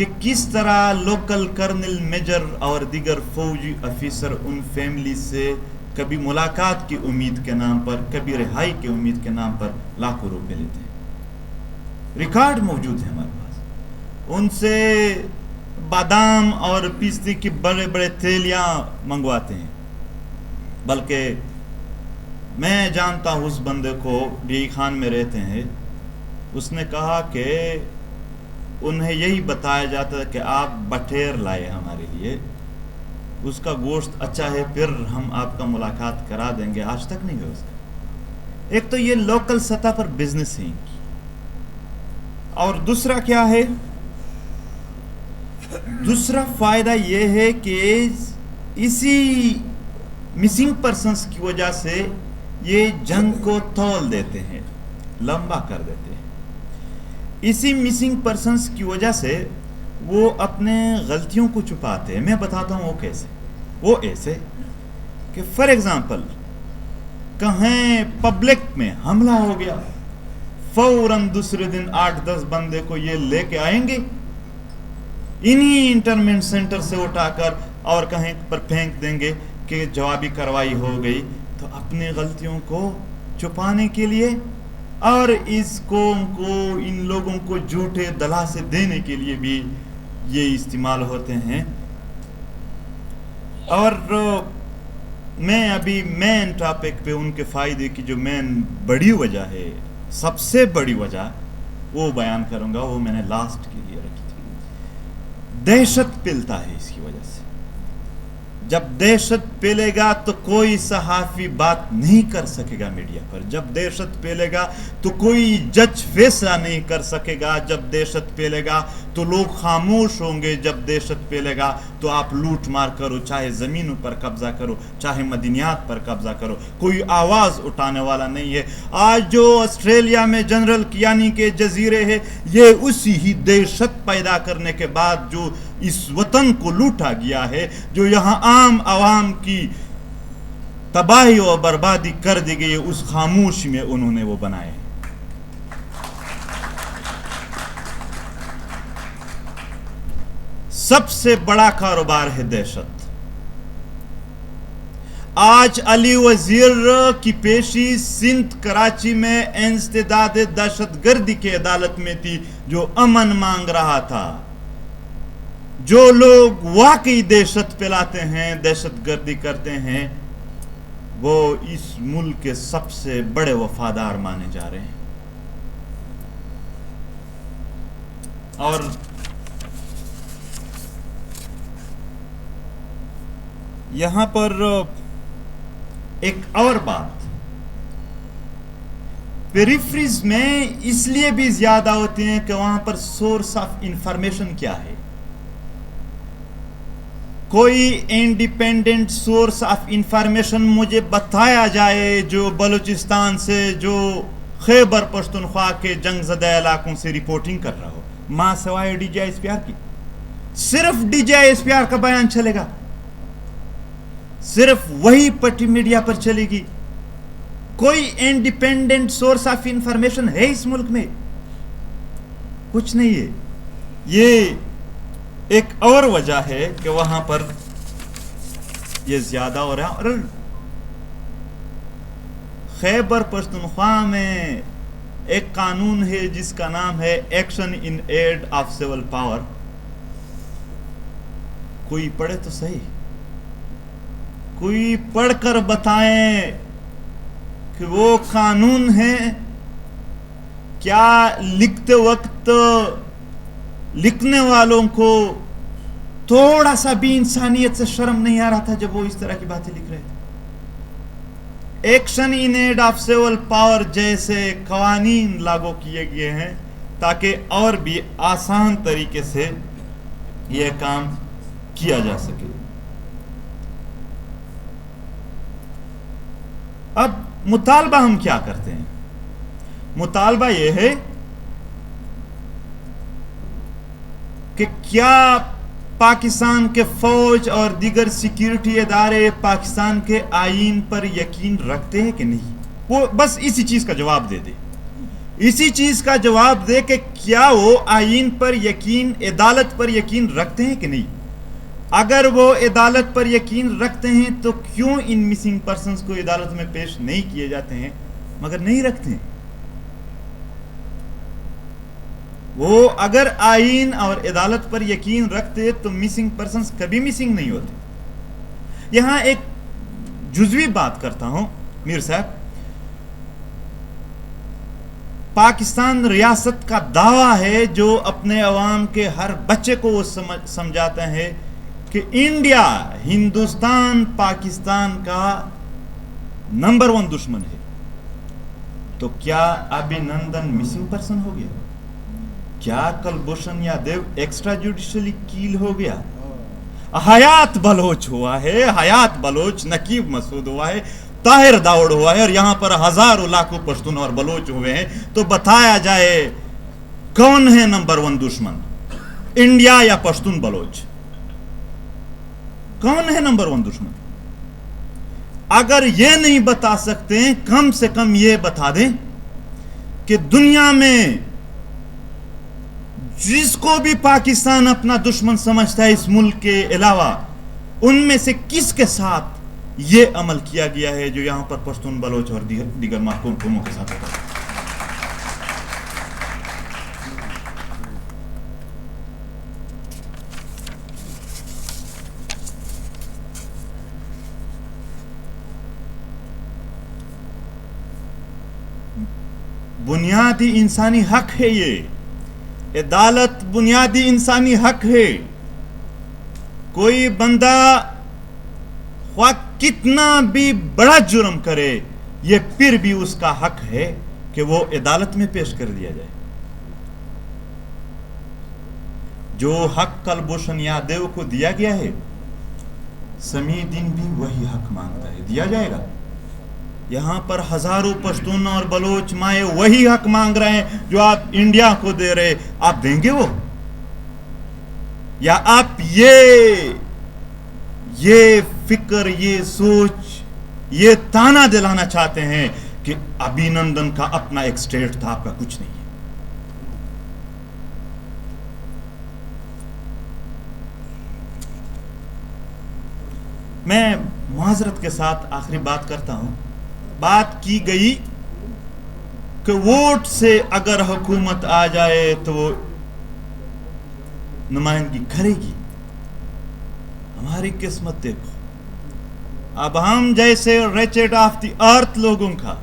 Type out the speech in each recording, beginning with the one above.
کہ کس طرح لوکل کرنل میجر اور دیگر فوجی افیسر ان فیملی سے کبھی ملاقات کی امید کے نام پر، کبھی رہائی کی امید کے نام پر لاکھوں روپے لیتے ہیں. ریکارڈ موجود ہے ہمارے پاس. ان سے بادام اور پیستے کی بڑے بڑے تھیلیاں منگواتے ہیں. بلکہ میں جانتا ہوں اس بندے کو، ڈی خان میں رہتے ہیں. اس نے کہا کہ انہیں یہی بتایا جاتا ہے کہ آپ بٹیر لائے ہمارے لیے، اس کا گوشت اچھا ہے، پھر ہم آپ کا ملاقات کرا دیں گے. آج تک نہیں ہوا اس کا. ایک تو یہ لوکل سطح پر بزنس ہے ان کی، اور دوسرا کیا ہے؟ دوسرا فائدہ یہ ہے کہ اسی مسنگ پرسنس کی وجہ سے یہ جنگ کو تول دیتے ہیں، لمبا کر دیتے ہیں. اسی مسنگ پرسنس کی وجہ سے وہ اپنے غلطیوں کو چھپاتے ہیں. میں بتاتا ہوں وہ کیسے. وہ ایسے کہ فار ایگزامپل کہیں پبلک میں حملہ ہو گیا، فوراً دوسرے دن 8-10 بندے کو یہ لے کے آئیں گے، انہی انٹرمنٹ سینٹر سے اٹھا کر اور کہیں پر پھینک دیں گے کہ جوابی کارروائی ہو گئی. تو اپنی غلطیوں کو چھپانے کے لیے اور اس قوم کو، ان لوگوں کو جھوٹے دلاسے دینے کے لیے بھی یہ استعمال ہوتے ہیں. اور میں ابھی مین ٹاپک پہ ان کے فائدے کی جو مین بڑی وجہ ہے، سب سے بڑی وجہ وہ بیان کروں گا. وہ میں نے لاسٹ کے لیے رکھی تھی. دہشت پھیلتا ہے اس کی وجہ سے. جب دہشت پھیلے گا تو کوئی صحافی بات نہیں کر سکے گا میڈیا پر. جب دہشت پھیلے گا تو کوئی جج فیصلہ نہیں کر سکے گا. جب دہشت پھیلے گا تو لوگ خاموش ہوں گے. جب دہشت پھیلے گا تو آپ لوٹ مار کرو، چاہے زمینوں پر قبضہ کرو، چاہے مدنیات پر قبضہ کرو، کوئی آواز اٹھانے والا نہیں ہے. آج جو آسٹریلیا میں جنرل کیانی کے جزیرے ہیں، یہ اسی ہی دہشت پیدا کرنے کے بعد جو اس وطن کو لوٹا گیا ہے، جو یہاں عام عوام کی تباہی اور بربادی کر دی گئی، اس خاموشی میں انہوں نے وہ بنائے. سب سے بڑا کاروبار ہے دہشت. آج علی وزیر کی پیشی سندھ کراچی میں انسداد دہشت گردی کی عدالت میں تھی، جو امن مانگ رہا تھا. جو لوگ واقعی دہشت پھیلاتے ہیں، دہشت گردی کرتے ہیں، وہ اس ملک کے سب سے بڑے وفادار مانے جا رہے ہیں. اور یہاں پر ایک اور بات، پیریفریز میں اس لیے بھی زیادہ ہوتے ہیں کہ وہاں پر سورس آف انفارمیشن کیا ہے. کوئی انڈیپینڈنٹ سورس آف انفارمیشن مجھے بتایا جائے جو بلوچستان سے، جو خیبر پختونخوا کے جنگ زدہ علاقوں سے رپورٹنگ کر رہا ہو، ماں سوائے D J S P R کی. صرف D J S P R کا بیان چلے گا، صرف وہی پٹی میڈیا پر چلے گی. کوئی انڈیپینڈنٹ سورس آف انفارمیشن ہے اس ملک میں؟ کچھ نہیں ہے. یہ ایک اور وجہ ہے کہ وہاں پر یہ زیادہ ہو رہا ہے. اور خیبر پختونخوا میں ایک قانون ہے جس کا نام ہے action in aid of civil power. کوئی پڑھے تو صحیح، کوئی پڑھ کر بتائیں کہ وہ قانون ہے کیا. لکھتے وقت لکھنے والوں کو تھوڑا سا بھی انسانیت سے شرم نہیں آ رہا تھا جب وہ اس طرح کی باتیں لکھ رہے تھے؟ Action in aid of civil power جیسے قوانین لاگو کیے گئے ہیں تاکہ اور بھی آسان طریقے سے یہ کام کیا جا سکے. اب مطالبہ ہم کیا کرتے ہیں؟ مطالبہ یہ ہے کہ کیا پاکستان کے فوج اور دیگر سیکیورٹی ادارے پاکستان کے آئین پر یقین رکھتے ہیں کہ نہیں؟ وہ بس اسی چیز کا جواب دے دے. اسی چیز کا جواب دے کہ کیا وہ آئین پر یقین، عدالت پر یقین رکھتے ہیں کہ نہیں؟ اگر وہ عدالت پر یقین رکھتے ہیں تو کیوں ان مسنگ پرسنز کو عدالت میں پیش نہیں کیے جاتے ہیں مگر نہیں رکھتے ہیں؟ وہ اگر آئین اور عدالت پر یقین رکھتے تو مسنگ پرسنز کبھی مسنگ نہیں ہوتے۔ یہاں ایک جزوی بات کرتا ہوں میر صاحب، پاکستان ریاست کا دعویٰ ہے جو اپنے عوام کے ہر بچے کو وہ سمجھاتا ہے کہ انڈیا، ہندوستان پاکستان کا نمبر 1 دشمن ہے، تو کیا ابھینندن مسنگ پرسن ہو گیا؟ کیا کلبھوشن یادو ایکسٹرا جوڈیشلی کیل ہو گیا؟ حیات بلوچ ہوا ہے، حیات بلوچ، نقیب مسعود ہوا ہے، طاہر داؤڑ ہوا ہے، اور یہاں پر ہزاروں لاکھوں پشتون اور بلوچ ہوئے ہیں، تو بتایا جائے کون ہے نمبر 1 دشمن، انڈیا یا پشتون بلوچ؟ کون ہے نمبر 1 دشمن؟ اگر یہ نہیں بتا سکتے کم سے کم یہ بتا دیں کہ دنیا میں جس کو بھی پاکستان اپنا دشمن سمجھتا ہے اس ملک کے علاوہ، ان میں سے کس کے ساتھ یہ عمل کیا گیا ہے جو یہاں پر پشتون بلوچ اور دیگر محکوم قوموں کے ساتھ ہوتا ہے؟ بنیادی انسانی حق ہے، یہ عدالت بنیادی انسانی حق ہے۔ کوئی بندہ خواہ کتنا بھی بڑا جرم کرے، یہ پھر بھی اس کا حق ہے کہ وہ عدالت میں پیش کر دیا جائے۔ جو حق کلبھوشن یادو کو دیا گیا ہے، سمیع الدین بھی وہی حق مانگتا ہے، دیا جائے گا۔ یہاں پر ہزاروں پشتون اور بلوچ مائیں وہی حق مانگ رہے ہیں جو آپ انڈیا کو دے رہے، آپ دیں گے وہ؟ یا آپ یہ فکر، یہ سوچ، یہ تانا دلانا چاہتے ہیں کہ ابھینندن کا اپنا ایک سٹیٹ تھا، آپ کا کچھ نہیں ہے؟ میں معذرت کے ساتھ آخری بات کرتا ہوں۔ بات کی گئی کہ ووٹ سے اگر حکومت آ جائے تو وہ نمائندگی کرے گی۔ ہماری قسمت دیکھو، اب ہم جیسے ریچڈ آف دی ارتھ لوگوں کا،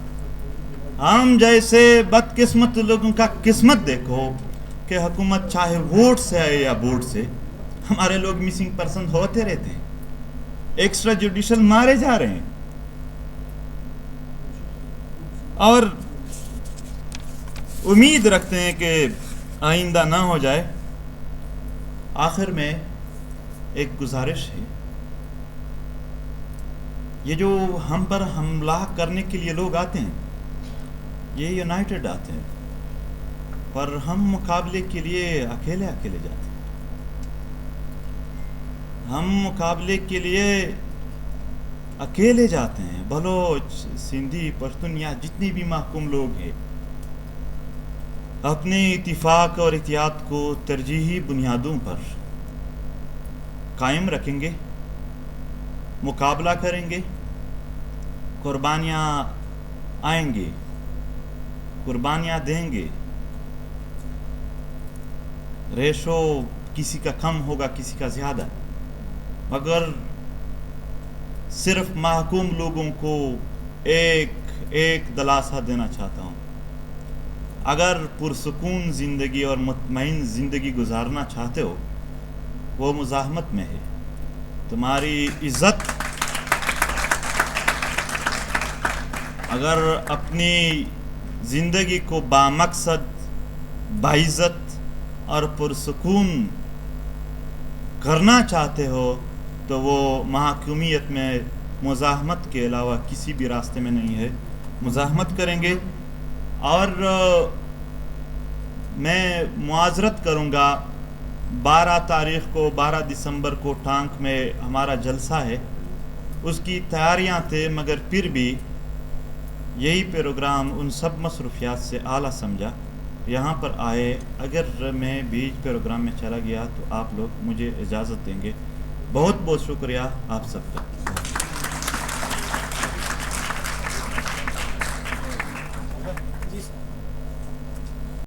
ہم جیسے بدقسمت لوگوں کا قسمت دیکھو کہ حکومت چاہے ووٹ سے آئے یا ووٹ سے، ہمارے لوگ مسنگ پرسن ہوتے رہتے ہیں، ایکسٹرا جوڈیشل مارے جا رہے ہیں، اور امید رکھتے ہیں کہ آئندہ نہ ہو جائے۔ آخر میں ایک گزارش ہے، یہ جو ہم پر حملہ کرنے کے لیے لوگ آتے ہیں، یہ یونائٹڈ آتے ہیں، پر ہم مقابلے کے لیے اکیلے جاتے ہیں۔ ہم مقابلے کے لیے اکیلے جاتے ہیں، بلوچ، سندھی، پشتون یا جتنی بھی محکوم لوگ ہیں، اپنے اتفاق اور اتحاد کو ترجیحی بنیادوں پر قائم رکھیں گے، مقابلہ کریں گے، قربانیاں آئیں گے، قربانیاں دیں گے، ریشو کسی کا کم ہوگا، کسی کا زیادہ، مگر صرف محکوم لوگوں کو ایک دلاسا دینا چاہتا ہوں، اگر پرسکون زندگی اور مطمئن زندگی گزارنا چاہتے ہو، وہ مزاحمت میں ہے۔ تمہاری عزت اگر اپنی زندگی کو بامقصد، باعزت اور پرسکون کرنا چاہتے ہو تو وہ محکومیت میں مزاحمت کے علاوہ کسی بھی راستے میں نہیں ہے۔ مزاحمت کریں گے، اور میں معذرت کروں گا، 12 دسمبر کو ٹانک میں ہمارا جلسہ ہے، اس کی تیاریاں تھے، مگر پھر بھی یہی پروگرام ان سب مصروفیات سے اعلیٰ سمجھا، یہاں پر آئے۔ اگر میں بیچ پروگرام میں چلا گیا تو آپ لوگ مجھے اجازت دیں گے۔ بہت بہت شکریہ آپ سب کا۔